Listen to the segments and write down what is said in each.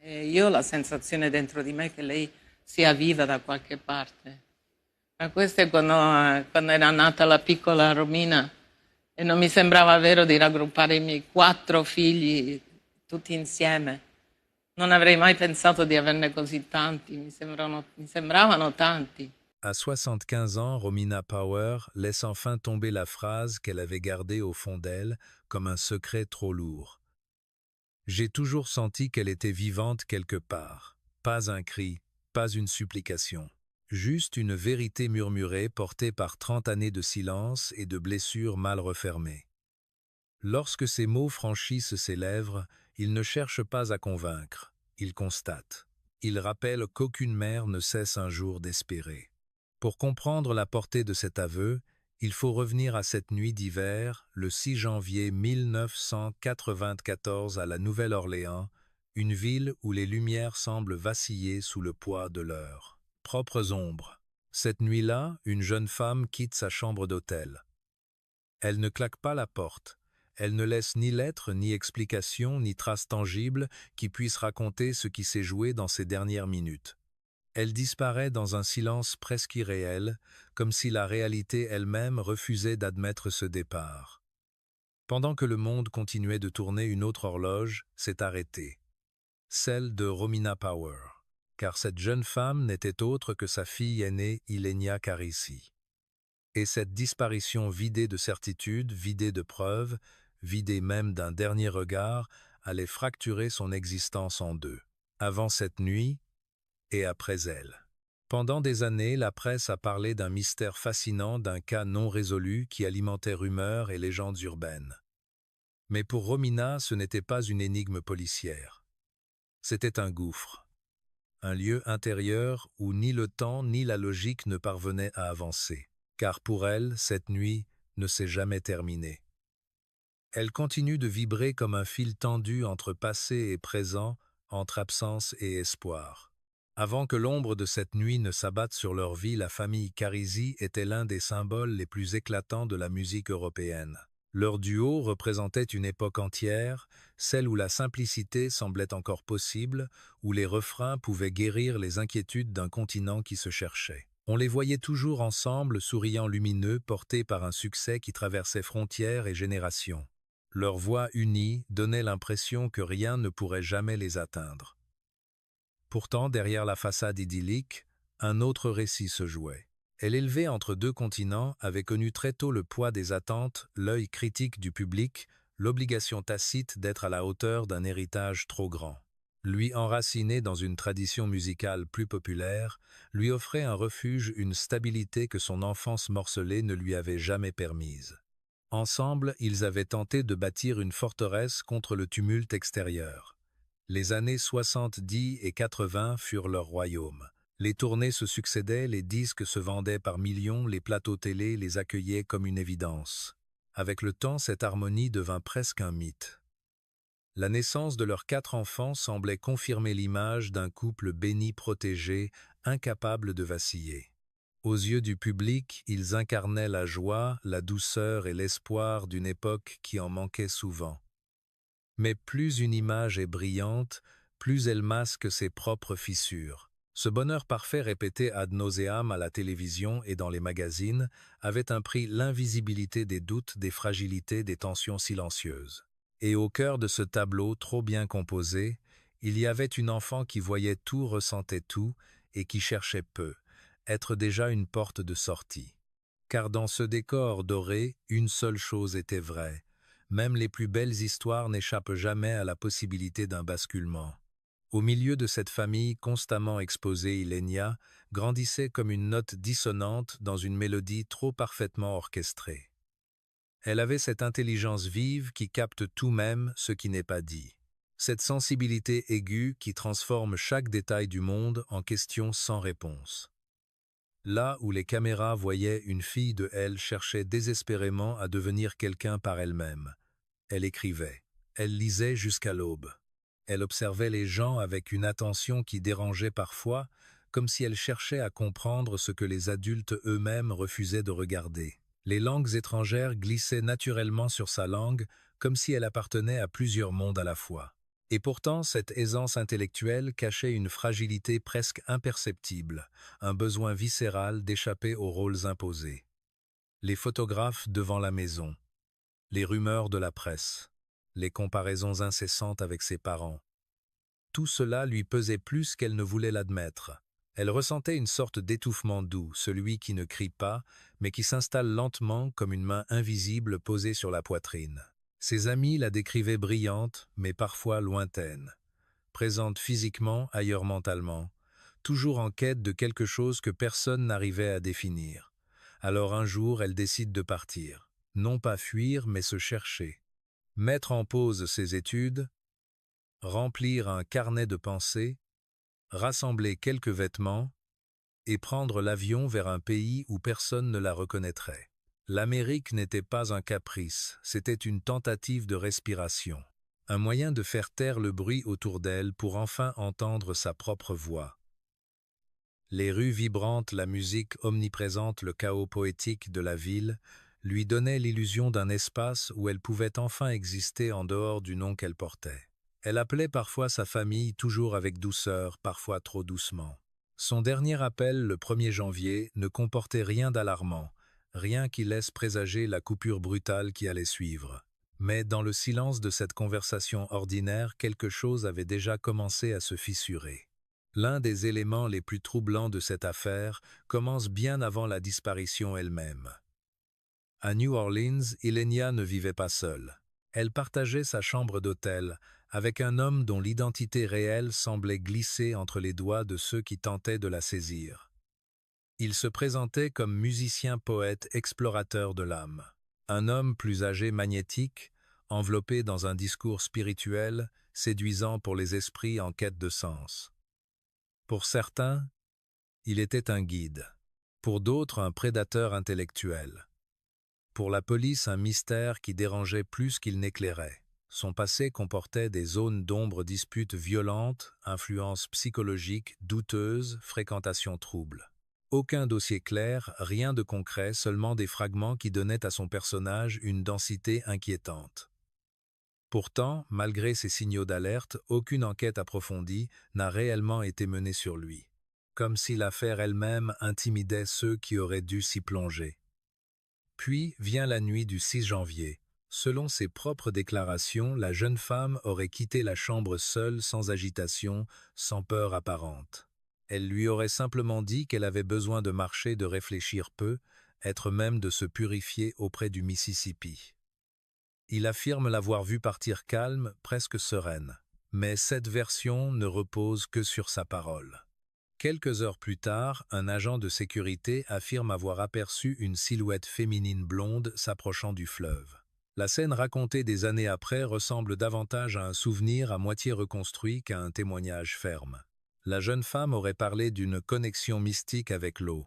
E io ho la sensazione dentro di me che lei sia viva da qualche parte. Ma questo è quando era nata la piccola Romina e non mi sembrava vero di raggruppare i miei 4 figli tutti insieme. Non avrei mai pensato di averne così tanti, mi sembravano tanti. À 75 ans, Romina Power laisse enfin tomber la phrase qu'elle avait gardée au fond d'elle comme un secret trop lourd. J'ai toujours senti qu'elle était vivante quelque part. Pas un cri, pas une supplication. Juste une vérité murmurée portée par 30 années de silence et de blessures mal refermées. Lorsque ces mots franchissent ses lèvres, il ne cherche pas à convaincre, il constate. Il rappelle qu'aucune mère ne cesse un jour d'espérer. Pour comprendre la portée de cet aveu, il faut revenir à cette nuit d'hiver, le 6 janvier 1994 à la Nouvelle-Orléans, une ville où les lumières semblent vaciller sous le poids de leurs propres ombres. Cette nuit-là, une jeune femme quitte sa chambre d'hôtel. Elle ne claque pas la porte. Elle ne laisse ni lettre, ni explication, ni trace tangible qui puisse raconter ce qui s'est joué dans ces dernières minutes. Elle disparaît dans un silence presque irréel, comme si la réalité elle-même refusait d'admettre ce départ. Pendant que le monde continuait de tourner, une autre horloge s'est arrêtée, celle de Romina Power, car cette jeune femme n'était autre que sa fille aînée Ilenia Carisi. Et cette disparition vidée de certitude, vidée de preuves, vidée même d'un dernier regard, allait fracturer son existence en deux. Avant cette nuit, et après elle. Pendant des années, la presse a parlé d'un mystère fascinant, d'un cas non résolu qui alimentait rumeurs et légendes urbaines. Mais pour Romina, ce n'était pas une énigme policière. C'était un gouffre, un lieu intérieur où ni le temps ni la logique ne parvenaient à avancer, car pour elle, cette nuit ne s'est jamais terminée. Elle continue de vibrer comme un fil tendu entre passé et présent, entre absence et espoir. Avant que l'ombre de cette nuit ne s'abatte sur leur vie, la famille Carisi était l'un des symboles les plus éclatants de la musique européenne. Leur duo représentait une époque entière, celle où la simplicité semblait encore possible, où les refrains pouvaient guérir les inquiétudes d'un continent qui se cherchait. On les voyait toujours ensemble, souriant lumineux, portés par un succès qui traversait frontières et générations. Leur voix unie donnait l'impression que rien ne pourrait jamais les atteindre. Pourtant, derrière la façade idyllique, un autre récit se jouait. Elle, élevée entre deux continents, avait connu très tôt le poids des attentes, l'œil critique du public, l'obligation tacite d'être à la hauteur d'un héritage trop grand. Lui enraciner dans une tradition musicale plus populaire, lui offrait un refuge, une stabilité que son enfance morcelée ne lui avait jamais permise. Ensemble, ils avaient tenté de bâtir une forteresse contre le tumulte extérieur. Les années 70 et 80 furent leur royaume. Les tournées se succédaient, les disques se vendaient par millions, les plateaux télé les accueillaient comme une évidence. Avec le temps, cette harmonie devint presque un mythe. La naissance de leurs 4 enfants semblait confirmer l'image d'un couple béni, protégé, incapable de vaciller. Aux yeux du public, ils incarnaient la joie, la douceur et l'espoir d'une époque qui en manquait souvent. Mais plus une image est brillante, plus elle masque ses propres fissures. Ce bonheur parfait répété ad nauseam à la télévision et dans les magazines avait un prix: l'invisibilité des doutes, des fragilités, des tensions silencieuses. Et au cœur de ce tableau trop bien composé, il y avait une enfant qui voyait tout, ressentait tout et qui cherchait peu, être déjà une porte de sortie. Car dans ce décor doré, une seule chose était vraie: même les plus belles histoires n'échappent jamais à la possibilité d'un basculement. Au milieu de cette famille constamment exposée, Ilenia grandissait comme une note dissonante dans une mélodie trop parfaitement orchestrée. Elle avait cette intelligence vive qui capte tout, même ce qui n'est pas dit. Cette sensibilité aiguë qui transforme chaque détail du monde en question sans réponse. Là où les caméras voyaient une fille de elle cherchait désespérément à devenir quelqu'un par elle-même. Elle écrivait, elle lisait jusqu'à l'aube. Elle observait les gens avec une attention qui dérangeait parfois, comme si elle cherchait à comprendre ce que les adultes eux-mêmes refusaient de regarder. Les langues étrangères glissaient naturellement sur sa langue, comme si elle appartenait à plusieurs mondes à la fois. Et pourtant, cette aisance intellectuelle cachait une fragilité presque imperceptible, un besoin viscéral d'échapper aux rôles imposés. Les photographes devant la maison, les rumeurs de la presse, les comparaisons incessantes avec ses parents. Tout cela lui pesait plus qu'elle ne voulait l'admettre. Elle ressentait une sorte d'étouffement doux, celui qui ne crie pas, mais qui s'installe lentement comme une main invisible posée sur la poitrine. Ses amis la décrivaient brillante, mais parfois lointaine, présente physiquement, ailleurs mentalement, toujours en quête de quelque chose que personne n'arrivait à définir. Alors un jour, elle décide de partir. Non pas fuir, mais se chercher. Mettre en pause ses études, remplir un carnet de pensées, rassembler quelques vêtements et prendre l'avion vers un pays où personne ne la reconnaîtrait. L'Amérique n'était pas un caprice, c'était une tentative de respiration, un moyen de faire taire le bruit autour d'elle pour enfin entendre sa propre voix. Les rues vibrantes, la musique omniprésente, le chaos poétique de la ville lui donnaient l'illusion d'un espace où elle pouvait enfin exister en dehors du nom qu'elle portait. Elle appelait parfois sa famille, toujours avec douceur, parfois trop doucement. Son dernier appel, le 1er janvier, ne comportait rien d'alarmant, rien qui laisse présager la coupure brutale qui allait suivre. Mais dans le silence de cette conversation ordinaire, quelque chose avait déjà commencé à se fissurer. L'un des éléments les plus troublants de cette affaire commence bien avant la disparition elle-même. À New Orleans, Ylenia ne vivait pas seule. Elle partageait sa chambre d'hôtel avec un homme dont l'identité réelle semblait glisser entre les doigts de ceux qui tentaient de la saisir. Il se présentait comme musicien, poète, explorateur de l'âme. Un homme plus âgé, magnétique, enveloppé dans un discours spirituel, séduisant pour les esprits en quête de sens. Pour certains, il était un guide. Pour d'autres, un prédateur intellectuel. Pour la police, un mystère qui dérangeait plus qu'il n'éclairait. Son passé comportait des zones d'ombre, disputes violentes, influences psychologiques douteuses, fréquentations troubles. Aucun dossier clair, rien de concret, seulement des fragments qui donnaient à son personnage une densité inquiétante. Pourtant, malgré ces signaux d'alerte, aucune enquête approfondie n'a réellement été menée sur lui. Comme si l'affaire elle-même intimidait ceux qui auraient dû s'y plonger. Puis vient la nuit du 6 janvier. Selon ses propres déclarations, la jeune femme aurait quitté la chambre seule, sans agitation, sans peur apparente. Elle lui aurait simplement dit qu'elle avait besoin de marcher, de réfléchir peu, être même de se purifier auprès du Mississippi. Il affirme l'avoir vue partir calme, presque sereine. Mais cette version ne repose que sur sa parole. Quelques heures plus tard, un agent de sécurité affirme avoir aperçu une silhouette féminine blonde s'approchant du fleuve. La scène racontée des années après ressemble davantage à un souvenir à moitié reconstruit qu'à un témoignage ferme. La jeune femme aurait parlé d'une connexion mystique avec l'eau,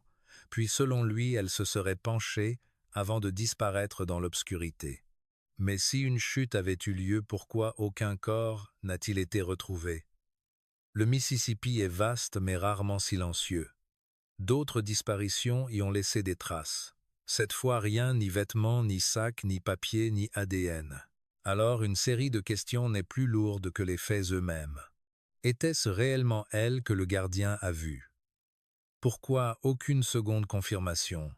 puis selon lui, elle se serait penchée avant de disparaître dans l'obscurité. Mais si une chute avait eu lieu, pourquoi aucun corps n'a-t-il été retrouvé? Le Mississippi est vaste mais rarement silencieux. D'autres disparitions y ont laissé des traces. Cette fois rien, ni vêtements, ni sacs, ni papier, ni ADN. Alors une série de questions n'est plus lourde que les faits eux-mêmes. Était-ce réellement elle que le gardien a vue? Pourquoi aucune seconde confirmation?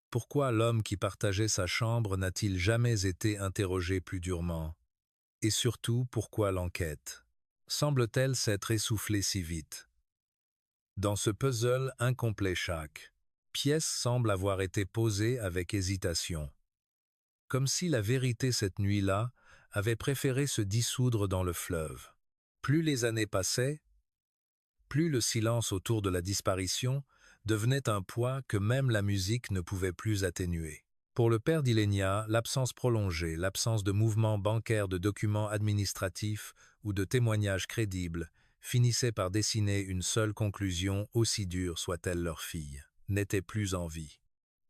Pourquoi l'homme qui partageait sa chambre n'a-t-il jamais été interrogé plus durement? Et surtout, pourquoi l'enquête semble-t-elle s'être essoufflée si vite? Dans ce puzzle incomplet, chaque pièce semble avoir été posée avec hésitation. Comme si la vérité cette nuit-là avait préféré se dissoudre dans le fleuve. Plus les années passaient, plus le silence autour de la disparition devenait un poids que même la musique ne pouvait plus atténuer. Pour le père d'Ylenia, l'absence prolongée, l'absence de mouvements bancaires, de documents administratifs ou de témoignages crédibles finissait par dessiner une seule conclusion, aussi dure soit-elle leur fille, n'était plus en vie.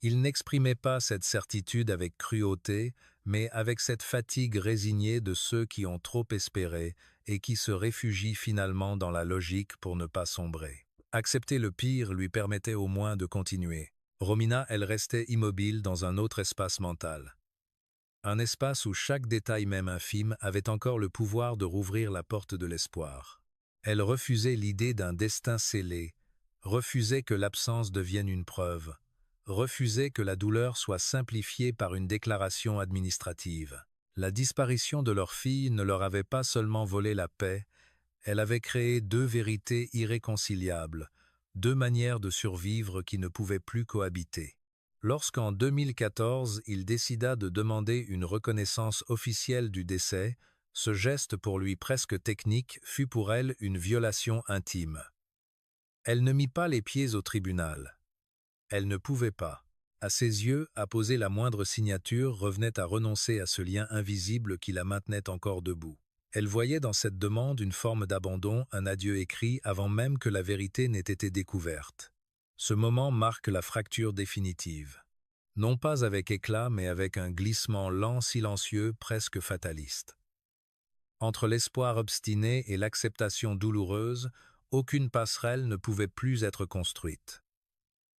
Il n'exprimait pas cette certitude avec cruauté, mais avec cette fatigue résignée de ceux qui ont trop espéré et qui se réfugient finalement dans la logique pour ne pas sombrer. Accepter le pire lui permettait au moins de continuer. Romina, elle restait immobile dans un autre espace mental. Un espace où chaque détail même infime avait encore le pouvoir de rouvrir la porte de l'espoir. Elle refusait l'idée d'un destin scellé, refusait que l'absence devienne une preuve, refusait que la douleur soit simplifiée par une déclaration administrative. La disparition de leur fille ne leur avait pas seulement volé la paix, elle avait créé deux vérités irréconciliables, deux manières de survivre qui ne pouvaient plus cohabiter. Lorsqu'en 2014, il décida de demander une reconnaissance officielle du décès, ce geste pour lui presque technique fut pour elle une violation intime. Elle ne mit pas les pieds au tribunal. Elle ne pouvait pas. À ses yeux, apposer la moindre signature revenait à renoncer à ce lien invisible qui la maintenait encore debout. Elle voyait dans cette demande une forme d'abandon, un adieu écrit avant même que la vérité n'ait été découverte. Ce moment marque la fracture définitive. Non pas avec éclat, mais avec un glissement lent, silencieux, presque fataliste. Entre l'espoir obstiné et l'acceptation douloureuse, aucune passerelle ne pouvait plus être construite.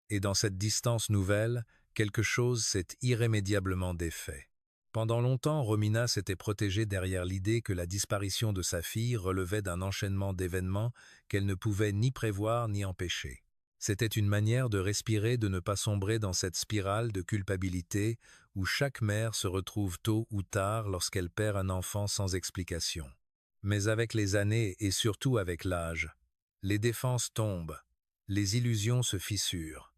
Et dans cette distance nouvelle, quelque chose s'est irrémédiablement défait. Pendant longtemps, Romina s'était protégée derrière l'idée que la disparition de sa fille relevait d'un enchaînement d'événements qu'elle ne pouvait ni prévoir ni empêcher. C'était une manière de respirer, de ne pas sombrer dans cette spirale de culpabilité où chaque mère se retrouve tôt ou tard lorsqu'elle perd un enfant sans explication. Mais avec les années et surtout avec l'âge, les défenses tombent, les illusions se fissurent.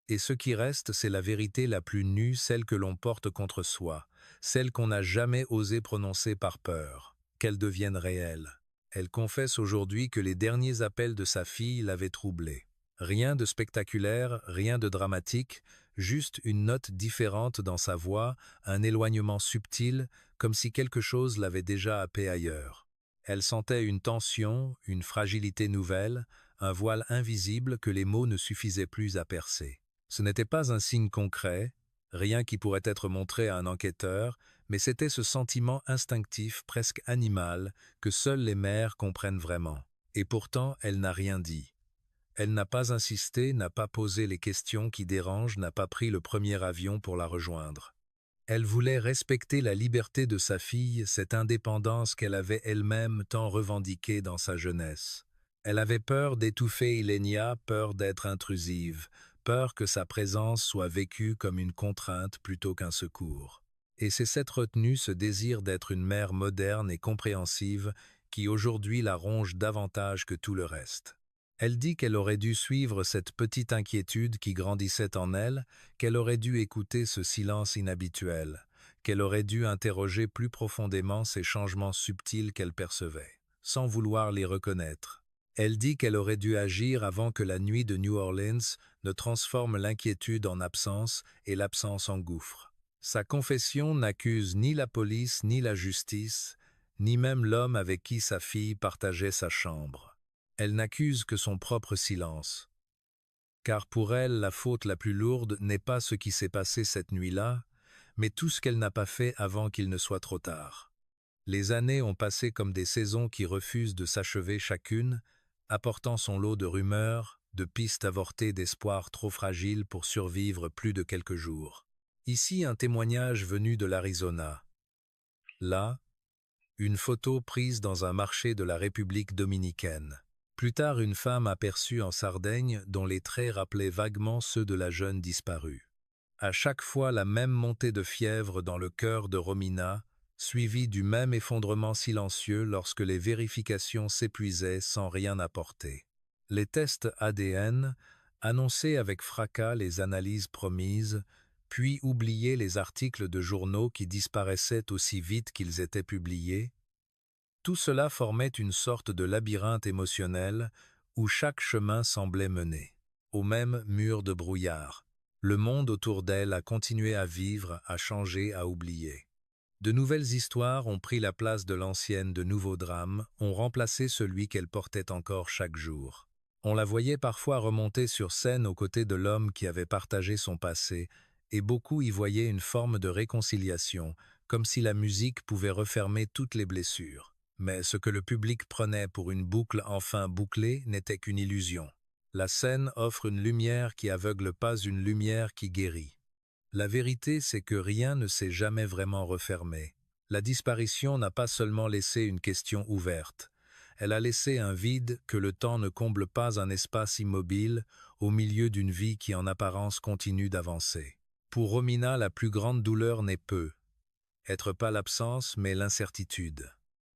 Et ce qui reste, c'est la vérité la plus nue, celle que l'on porte contre soi, celle qu'on n'a jamais osé prononcer par peur, qu'elle devienne réelle. Elle confesse aujourd'hui que les derniers appels de sa fille l'avaient troublée. Rien de spectaculaire, rien de dramatique, juste une note différente dans sa voix, un éloignement subtil, comme si quelque chose l'avait déjà happé ailleurs. Elle sentait une tension, une fragilité nouvelle, un voile invisible que les mots ne suffisaient plus à percer. Ce n'était pas un signe concret, rien qui pourrait être montré à un enquêteur, mais c'était ce sentiment instinctif, presque animal, que seules les mères comprennent vraiment. Et pourtant, elle n'a rien dit. Elle n'a pas insisté, n'a pas posé les questions qui dérangent, n'a pas pris le premier avion pour la rejoindre. Elle voulait respecter la liberté de sa fille, cette indépendance qu'elle avait elle-même tant revendiquée dans sa jeunesse. Elle avait peur d'étouffer Ilenia, peur d'être intrusive, peur que sa présence soit vécue comme une contrainte plutôt qu'un secours. Et c'est cette retenue, ce désir d'être une mère moderne et compréhensive, qui aujourd'hui la ronge davantage que tout le reste. Elle dit qu'elle aurait dû suivre cette petite inquiétude qui grandissait en elle, qu'elle aurait dû écouter ce silence inhabituel, qu'elle aurait dû interroger plus profondément ces changements subtils qu'elle percevait, sans vouloir les reconnaître. Elle dit qu'elle aurait dû agir avant que la nuit de New Orleans ne transforme l'inquiétude en absence et l'absence en gouffre. Sa confession n'accuse ni la police ni la justice, ni même l'homme avec qui sa fille partageait sa chambre. Elle n'accuse que son propre silence. Car pour elle, la faute la plus lourde n'est pas ce qui s'est passé cette nuit-là, mais tout ce qu'elle n'a pas fait avant qu'il ne soit trop tard. Les années ont passé comme des saisons qui refusent de s'achever chacune, apportant son lot de rumeurs, de pistes avortées d'espoirs trop fragiles pour survivre plus de quelques jours. Ici, un témoignage venu de l'Arizona. Là, une photo prise dans un marché de la République dominicaine. Plus tard, une femme aperçue en Sardaigne dont les traits rappelaient vaguement ceux de la jeune disparue. À chaque fois, la même montée de fièvre dans le cœur de Romina, suivie du même effondrement silencieux lorsque les vérifications s'épuisaient sans rien apporter. Les tests ADN, annoncer avec fracas les analyses promises, puis oublier les articles de journaux qui disparaissaient aussi vite qu'ils étaient publiés, tout cela formait une sorte de labyrinthe émotionnel où chaque chemin semblait mener, au même mur de brouillard. Le monde autour d'elle a continué à vivre, à changer, à oublier. De nouvelles histoires ont pris la place de l'ancienne, de nouveaux drames ont remplacé celui qu'elle portait encore chaque jour. On la voyait parfois remonter sur scène aux côtés de l'homme qui avait partagé son passé, et beaucoup y voyaient une forme de réconciliation, comme si la musique pouvait refermer toutes les blessures. Mais ce que le public prenait pour une boucle enfin bouclée n'était qu'une illusion. La scène offre une lumière qui aveugle pas, une lumière qui guérit. La vérité, c'est que rien ne s'est jamais vraiment refermé. La disparition n'a pas seulement laissé une question ouverte, elle a laissé un vide que le temps ne comble pas, un espace immobile au milieu d'une vie qui en apparence continue d'avancer. Pour Romina, la plus grande douleur n'est peu être pas l'absence, mais l'incertitude.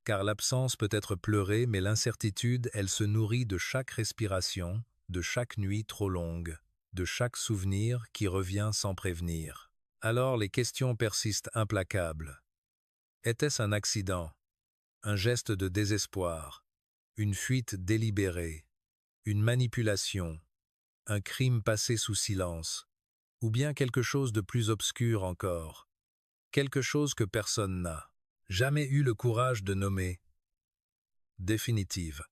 Car l'absence peut être pleurée, mais l'incertitude, elle se nourrit de chaque respiration, de chaque nuit trop longue, de chaque souvenir qui revient sans prévenir. Alors les questions persistent implacables. Était-ce un accident, un geste de désespoir, une fuite délibérée, une manipulation, un crime passé sous silence, ou bien quelque chose de plus obscur encore, quelque chose que personne n'a jamais eu le courage de nommer? Définitive.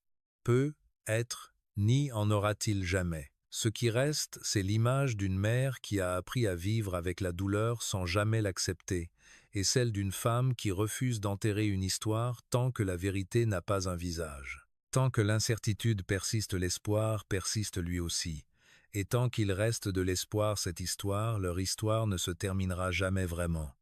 Peut être, ni en aura-t-il jamais. Ce qui reste, c'est l'image d'une mère qui a appris à vivre avec la douleur sans jamais l'accepter, et celle d'une femme qui refuse d'enterrer une histoire tant que la vérité n'a pas un visage. Tant que l'incertitude persiste, l'espoir persiste lui aussi. Et tant qu'il reste de l'espoir, cette histoire, leur histoire ne se terminera jamais vraiment.